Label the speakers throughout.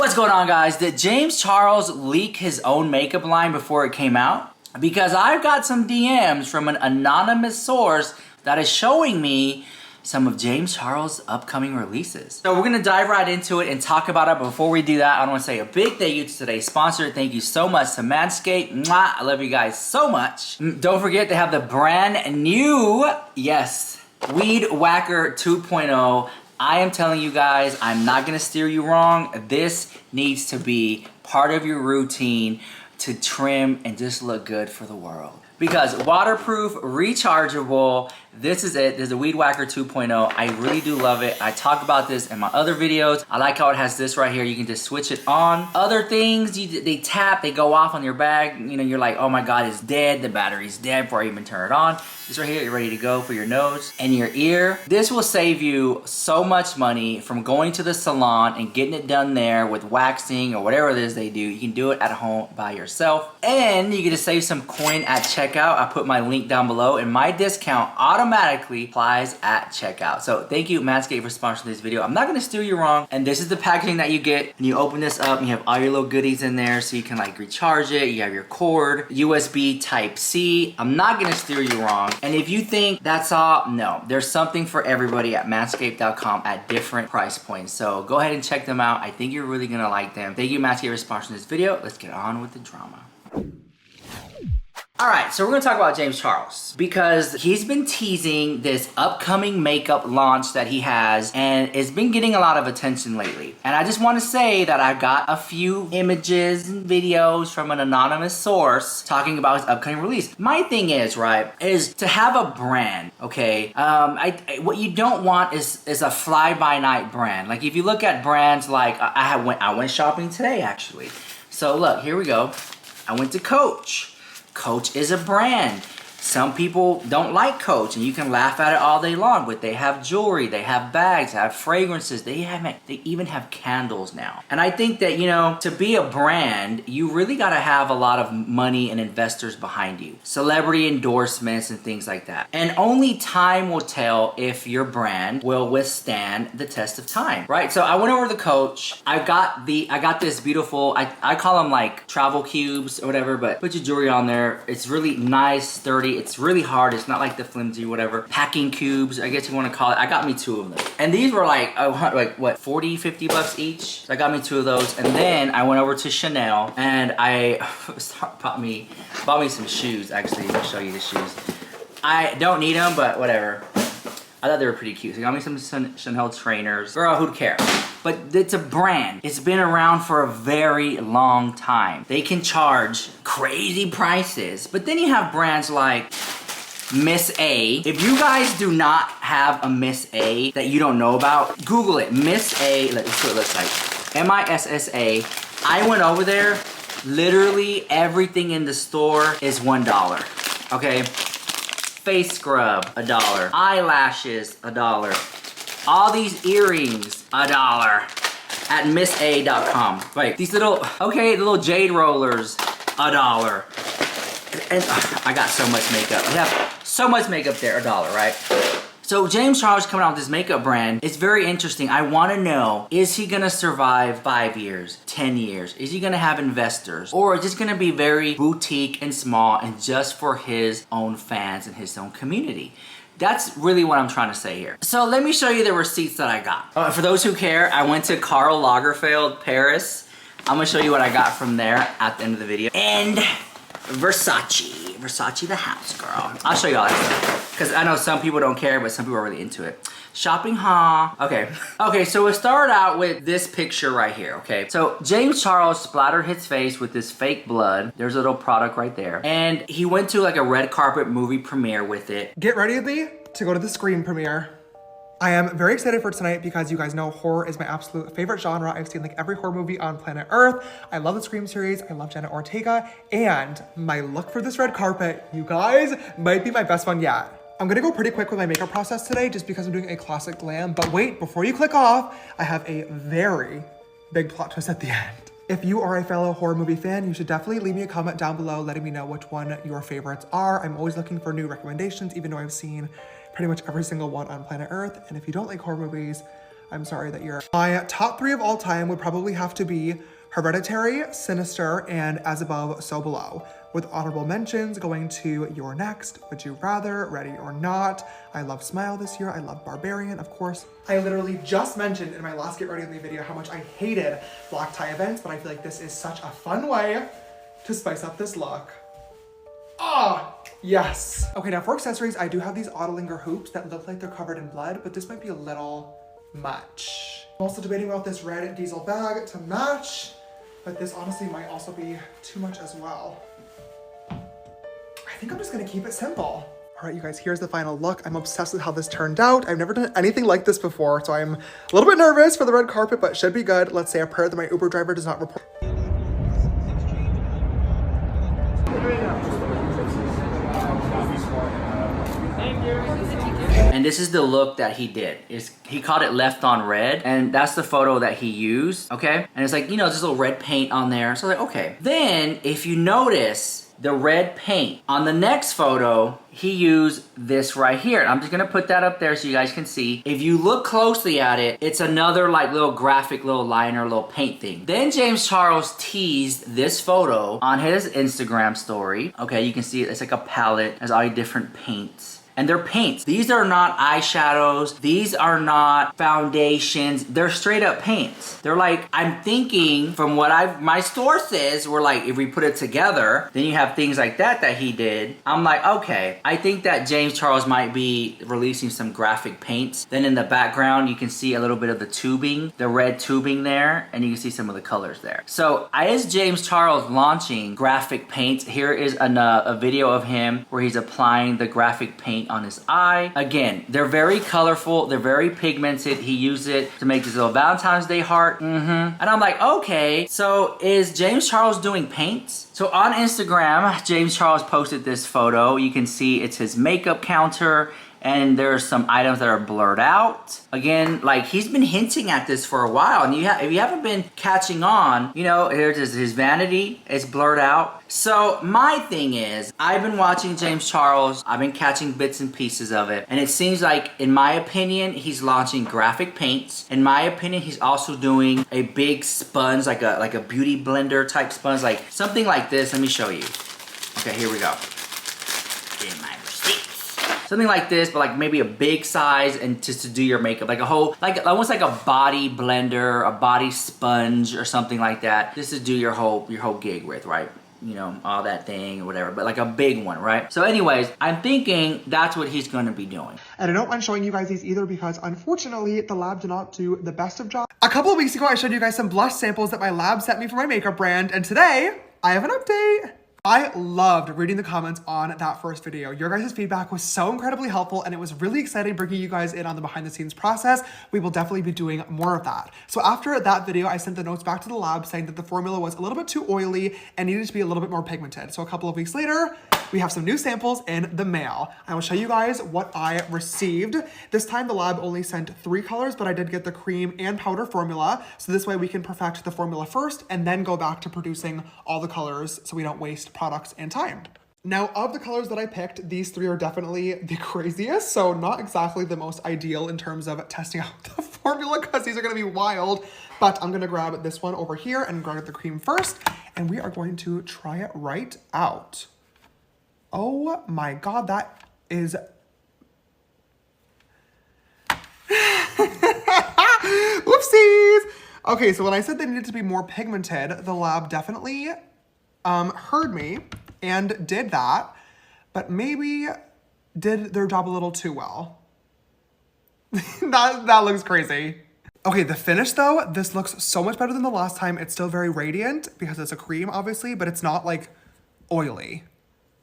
Speaker 1: What's going on, guys? Did James Charles leak his own makeup line before it came out? Because I've got some DMs from an anonymous source that is showing me some of James Charles' upcoming releases. So we're gonna dive right into it and talk about it. But before we do that, I want to say a big thank you to today's sponsor. Thank you so much to Manscaped. Mwah! I love you guys so much. Don't forget they have the brand new, yes, Weed Whacker 2.0. I am telling you guys, I'm not gonna steer you wrong. This needs to be part of your routine to trim and just look good for the world. Because waterproof, rechargeable, this is it. There's a Weed Whacker 2.0. I really do love it. I talk about this in my other videos. I like how it has this right here. You can just switch it on. Other things, they tap, they go off on your bag. You know, you're like, oh my God, it's dead. The battery's dead before I even turn it on. This right here, you're ready to go for your nose and your ear. This will save you so much money from going to the salon and getting it done there with waxing or whatever it is they do. You can do it at home by yourself. And you get to save some coin at checkout. I put my link down below, and my discount automatically applies at checkout. So thank you, Manscaped, for sponsoring this video. I'm not gonna steer you wrong. And this is the packaging that you get. And you open this up and you have all your little goodies in there so you can like recharge it. You have your cord, USB Type-C. I'm not gonna steer you wrong. And if you think that's all, no. There's something for everybody at manscaped.com at different price points. So go ahead and check them out. I think you're really gonna like them. Thank you, Manscaped, for sponsoring this video. Let's get on with the drama. Alright, so we're going to talk about James Charles because he's been teasing this upcoming makeup launch that he has, and it's been getting a lot of attention lately. And I just want to say that I got a few images and videos from an anonymous source talking about his upcoming release. My thing is, right, is to have a brand, okay? What you don't want is a fly-by-night brand. Like if you look at brands like, I went shopping today actually. So look, here we go. I went to Coach. Coach is a brand. Some people don't like Coach, and you can laugh at it all day long, but they have jewelry, they have bags, they have fragrances, they even have candles now. And I think that, you know, to be a brand, you really gotta have a lot of money and investors behind you. Celebrity endorsements and things like that. And only time will tell if your brand will withstand the test of time, right? So I went over to Coach. I got this beautiful, I call them like travel cubes or whatever, but put your jewelry on there. It's really nice, sturdy. It's really hard. It's not like the flimsy whatever. Packing cubes, I guess you want to call it. I got me 2 of them. And these were like what, 40, 50 bucks each? So I got me 2 of those. And then I went over to Chanel and I bought me some shoes. Actually, let me show you the shoes. I don't need them, but whatever. I thought they were pretty cute. So I got me some Chanel trainers. Girl, who'd care? But it's a brand. It's been around for a very long time. They can charge crazy prices. But then you have brands like Miss A. If you guys do not have a Miss A that you don't know about, Google it. Miss A, let's see what it looks like. M-I-S-S-A. I went over there. Literally everything in the store is $1. Okay? Face scrub, $1. Eyelashes, $1. All these earrings, $1 at missa.com. Wait, these little, okay, the little jade rollers, $1. And I got so much makeup. We have so much makeup there, $1, right? So James Charles coming out with this makeup brand, it's very interesting. I want to know, is he going to survive 5 years, 10 years? Is he going to have investors? Or is this going to be very boutique and small and just for his own fans and his own community? That's really what I'm trying to say here. So let me show you the receipts that I got. For those who care, I went to Karl Lagerfeld, Paris. I'm gonna show you what I got from there at the end of the video. And Versace the house, girl. I'll show you all that stuff. Because I know some people don't care, but some people are really into it. Shopping haul. Okay, so we'll start out with this picture right here, okay? So James Charles splattered his face with this fake blood. There's a little product right there. And he went to like a red carpet movie premiere with it.
Speaker 2: Get ready, Lee, to go to the Scream premiere. I am very excited for tonight because you guys know horror is my absolute favorite genre. I've seen like every horror movie on planet Earth. I love the Scream series. I love Jenna Ortega. And my look for this red carpet, you guys, might be my best one yet. I'm gonna go pretty quick with my makeup process today just because I'm doing a classic glam. But wait, before you click off, I have a very big plot twist at the end. If you are a fellow horror movie fan, you should definitely leave me a comment down below letting me know which one your favorites are. I'm always looking for new recommendations, even though I've seen pretty much every single one on planet Earth. And if you don't like horror movies, I'm sorry that you're... My top 3 of all time would probably have to be Hereditary, Sinister, and As Above, So Below, with honorable mentions going to You're Next, Would You Rather, Ready or Not. I love Smile this year. I love Barbarian, of course. I literally just mentioned in my last Get Ready With Me video how much I hated black tie events, but I feel like this is such a fun way to spice up this look. Ah, yes. Okay, now for accessories, I do have these Autolinger hoops that look like they're covered in blood, but this might be a little much. I'm also debating about this red diesel bag to match, but this honestly might also be too much as well. I think I'm just gonna keep it simple. All right, you guys, here's the final look. I'm obsessed with how this turned out. I've never done anything like this before, so I'm a little bit nervous for the red carpet, but should be good. Let's say a prayer that my Uber driver does not report.
Speaker 1: And this is the look that he did. He called it Left on Red, and that's the photo that he used, okay? And it's like, you know, just a little red paint on there. So I was like, okay. Then, if you notice the red paint, on the next photo, he used this right here. And I'm just gonna put that up there so you guys can see. If you look closely at it, it's another like little graphic, little liner, little paint thing. Then James Charles teased this photo on his Instagram story. Okay, you can see it, it's like a palette, has all these different paints. And they're paints. These are not eyeshadows. These are not foundations. They're straight up paints. They're like, I'm thinking from what my store says, we're like, if we put it together, then you have things like that he did. I'm like, okay, I think that James Charles might be releasing some graphic paints. Then in the background, you can see a little bit of the tubing, the red tubing there, and you can see some of the colors there. So is James Charles launching graphic paints? Here is a video of him where he's applying the graphic paint on his eye. Again, they're very colorful, they're very pigmented. He used it to make this little Valentine's Day heart. And I'm like, okay, so is James Charles doing paints? So on Instagram, James Charles posted this photo. You can see it's his makeup counter, and there's some items that are blurred out. Again, like he's been hinting at this for a while, and if you haven't been catching on, you know, here's his vanity, it's blurred out. So my thing is, I've been watching James Charles, I've been catching bits and pieces of it, and it seems like, in my opinion, he's launching graphic paints. In my opinion, he's also doing a big sponge, like a beauty blender type sponge, like something like this. Let me show you. Okay, here we go. In my receipts. Something like this, but like maybe a big size, and just to do your makeup, like a whole, like almost like a body blender, a body sponge or something like that, just to do your whole gig with, right? You know, all that thing or whatever, but like a big one, right? So anyways, I'm thinking that's what he's gonna be doing.
Speaker 2: And I don't mind showing you guys these either because unfortunately the lab did not do the best of jobs. A couple of weeks ago, I showed you guys some blush samples that my lab sent me for my makeup brand, and today I have an update. I loved reading the comments on that first video. Your guys' feedback was so incredibly helpful, and it was really exciting bringing you guys in on the behind the scenes process. We will definitely be doing more of that. So after that video, I sent the notes back to the lab saying that the formula was a little bit too oily and needed to be a little bit more pigmented. So a couple of weeks later, we have some new samples in the mail. I will show you guys what I received. This time the lab only sent 3 colors, but I did get the cream and powder formula. So this way we can perfect the formula first and then go back to producing all the colors so we don't waste products and time. Now, of the colors that I picked, these 3 are definitely the craziest, so not exactly the most ideal in terms of testing out the formula because these are gonna be wild, but I'm gonna grab this one over here and grab the cream first, and we are going to try it right out. Oh my God, that is... Whoopsies! Okay, so when I said they needed to be more pigmented, the lab definitely heard me and did that, but maybe did their job a little too well. that looks crazy. Okay, the finish though, this looks so much better than the last time. It's still very radiant because it's a cream, obviously, but it's not like oily.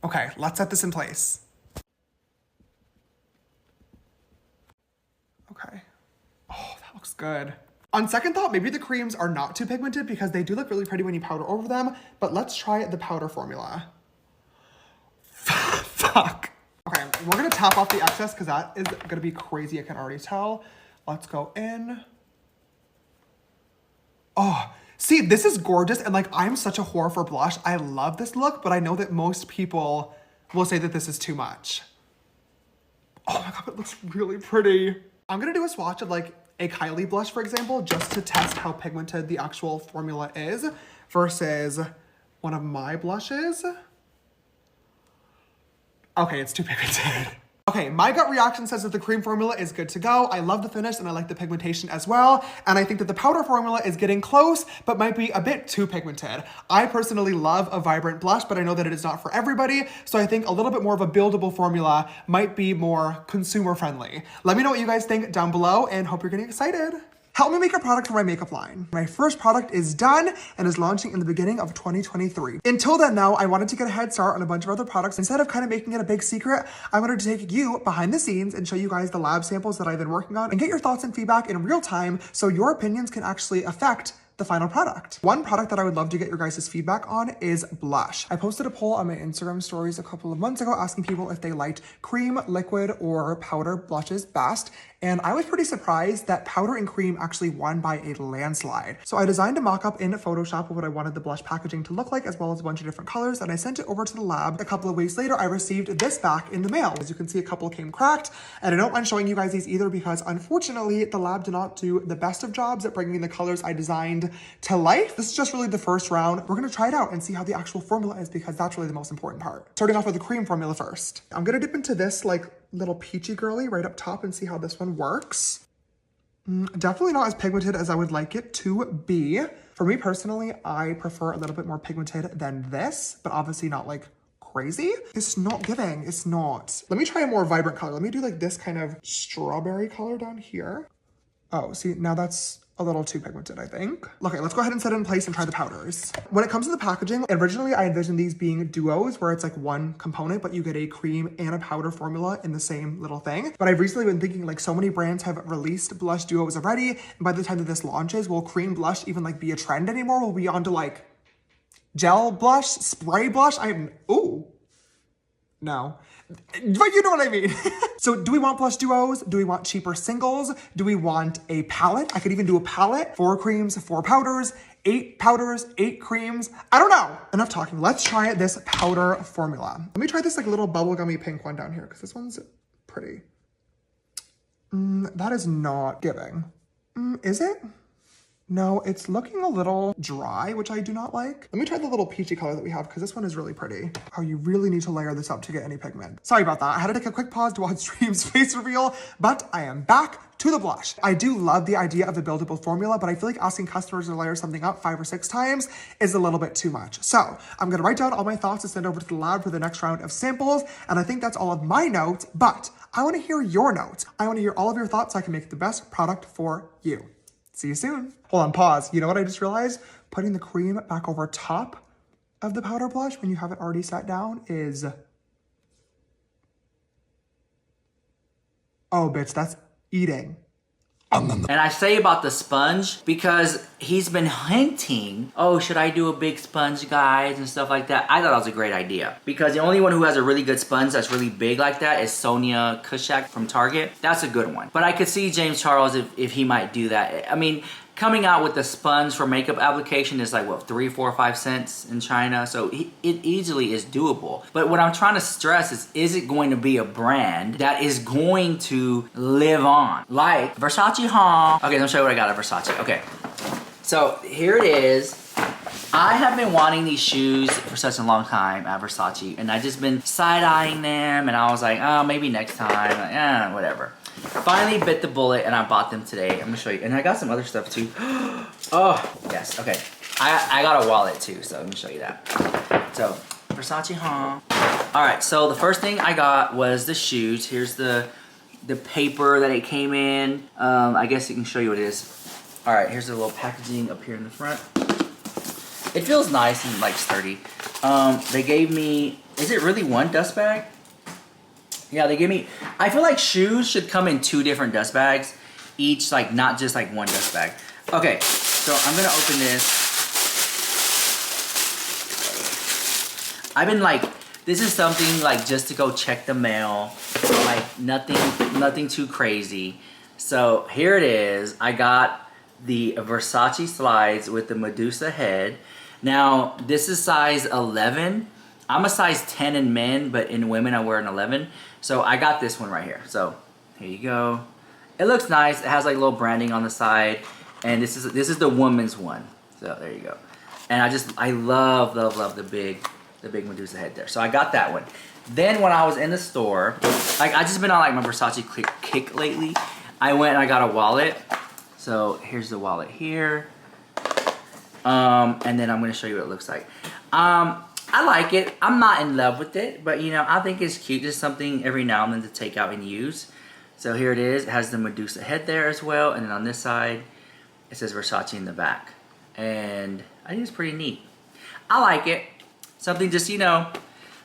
Speaker 2: Okay, let's set this in place. Okay. Oh, that looks good. On second thought, maybe the creams are not too pigmented because they do look really pretty when you powder over them, but let's try the powder formula. Fuck. Okay, we're gonna tap off the excess because that is gonna be crazy, I can already tell. Let's go in. Oh, see, this is gorgeous, and like, I'm such a whore for blush. I love this look, but I know that most people will say that this is too much. Oh my God, it looks really pretty. I'm gonna do a swatch of like a Kylie blush, for example, just to test how pigmented the actual formula is versus one of my blushes. Okay, it's too pigmented. Okay, my gut reaction says that the cream formula is good to go. I love the finish and I like the pigmentation as well. And I think that the powder formula is getting close, but might be a bit too pigmented. I personally love a vibrant blush, but I know that it is not for everybody. So I think a little bit more of a buildable formula might be more consumer friendly. Let me know what you guys think down below and hope you're getting excited. Help me make a product for my makeup line. My first product is done and is launching in the beginning of 2023. Until then though, I wanted to get a head start on a bunch of other products. Instead of kind of making it a big secret, I wanted to take you behind the scenes and show you guys the lab samples that I've been working on and get your thoughts and feedback in real time so your opinions can actually affect the final product. One product that I would love to get your guys' feedback on is blush. I posted a poll on my Instagram stories a couple of months ago asking people if they liked cream, liquid, or powder blushes best. And I was pretty surprised that powder and cream actually won by a landslide. So I designed a mock-up in Photoshop of what I wanted the blush packaging to look like, as well as a bunch of different colors, and I sent it over to the lab. A couple of weeks later, I received this back in the mail. As you can see, a couple came cracked, and I don't mind showing you guys these either because unfortunately, the lab did not do the best of jobs at bringing the colors I designed to life. This is just really the first round. We're gonna try it out and see how the actual formula is because that's really the most important part. Starting off with the cream formula first. I'm gonna dip into this like little peachy girly right up top and see how this one works. Definitely not as pigmented as I would like it to be. For me personally, I prefer a little bit more pigmented than this, but obviously not like crazy. It's not giving, it's not. Let me try a more vibrant color. Let me do like this kind of strawberry color down here. Oh, see, now that's a little too pigmented, I think. Okay, let's go ahead and set it in place and try the powders. When it comes to the packaging, originally I envisioned these being duos where it's like one component, but you get a cream and a powder formula in the same little thing. But I've recently been thinking like so many brands have released blush duos already. And by the time that this launches, will cream blush even like be a trend anymore? Will we on to like gel blush, spray blush? Ooh, no. But you know what I mean. So do we want blush duos? Do we want cheaper singles? Do we want a palette? I could even do a palette, 4 creams, 4 powders, 8 powders, 8 creams. I don't know. Enough talking. Let's try this powder formula. Let me try this like little bubblegummy pink one down here because this one's pretty. That is not giving. Is it? No, it's looking a little dry, which I do not like. Let me try the little peachy color that we have because this one is really pretty. Oh, you really need to layer this up to get any pigment. Sorry about that. I had to take a quick pause to watch Dream's face reveal, but I am back to the blush. I do love the idea of the buildable formula, but I feel like asking customers to layer something up 5 or 6 times is a little bit too much. So I'm gonna write down all my thoughts to send over to the lab for the next round of samples. And I think that's all of my notes, but I wanna hear your notes. I wanna hear all of your thoughts so I can make the best product for you. See you soon. Hold on, pause. You know what I just realized? Putting the cream back over top of the powder blush when you have it already sat down is... Oh, bitch, that's eating.
Speaker 1: And I say about the sponge because he's been hinting, oh, should I do a big sponge, guys, and stuff like that. I thought that was a great idea because the only one who has a really good sponge that's really big like that is Sonia Kushak from Target. That's a good one. But I could see James Charles if he might do that. I mean, coming out with the sponge for makeup application is like, what, 3, 4, 5 cents in China? So it easily is doable. But what I'm trying to stress is it going to be a brand that is going to live on? Like Versace, huh? Okay, let me show you what I got at Versace. Okay, so here it is. I have been wanting these shoes for such a long time at Versace, and I've just been side-eyeing them, and I was like, oh, maybe next time, like, whatever. Finally bit the bullet and I bought them today. I'm gonna show you. And I got some other stuff too. Oh, yes, okay. I got a wallet too, so let me show you that. So, Versace, huh? All right, so the first thing I got was the shoes. Here's the paper that it came in. I guess you can show you what it is. All right, here's the little packaging up here in the front. It feels nice and like sturdy. They gave me, is it really one dust bag? Yeah, they gave me, I feel like shoes should come in 2 different dust bags, each, like, not just like one dust bag. Okay, so I'm gonna open this. I've been like, this is something like just to go check the mail, like nothing too crazy. So here it is. I got the Versace slides with the Medusa head. Now, this is size 11. I'm a size 10 in men, but in women I wear an 11. So I got this one right here. So here you go. It looks nice. It has like little branding on the side, and this is the woman's one. So there you go. And I love the big Medusa head there. So I got that one. Then when I was in the store, like I just been on like my Versace kick lately. I went and I got a wallet. So here's the wallet here. And then I'm gonna show you what it looks like. I like it. I'm not in love with it, but you know, I think it's cute. Just something every now and then to take out and use. So here it is. It has the Medusa head there as well. And then on this side, it says Versace in the back. And I think it's pretty neat. I like it. Something just, you know,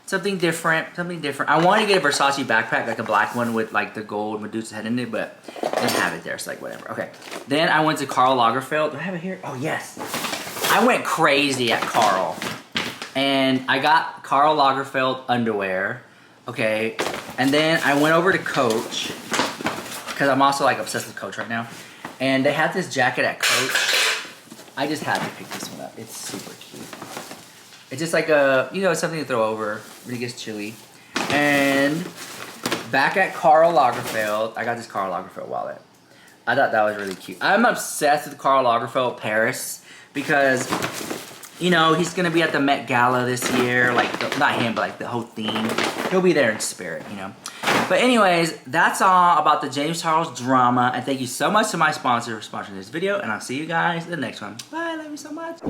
Speaker 1: something different. I wanted to get a Versace backpack, like a black one with like the gold Medusa head in it, but I didn't have it there, so like whatever. Okay. Then I went to Karl Lagerfeld. Do I have it here? Oh, yes. I went crazy at Karl. And I got Karl Lagerfeld underwear, okay? And then I went over to Coach, because I'm also like obsessed with Coach right now. And they have this jacket at Coach. I just had to pick this one up. It's super cute. It's just like a, you know, something to throw over when it gets chilly. And back at Karl Lagerfeld, I got this Karl Lagerfeld wallet. I thought that was really cute. I'm obsessed with Karl Lagerfeld Paris because, you know, he's gonna be at the Met Gala this year. Like, not him, but like the whole theme. He'll be there in spirit, you know. But anyways, that's all about the James Charles drama. And thank you so much to my sponsor for sponsoring this video. And I'll see you guys in the next one. Bye, love you so much.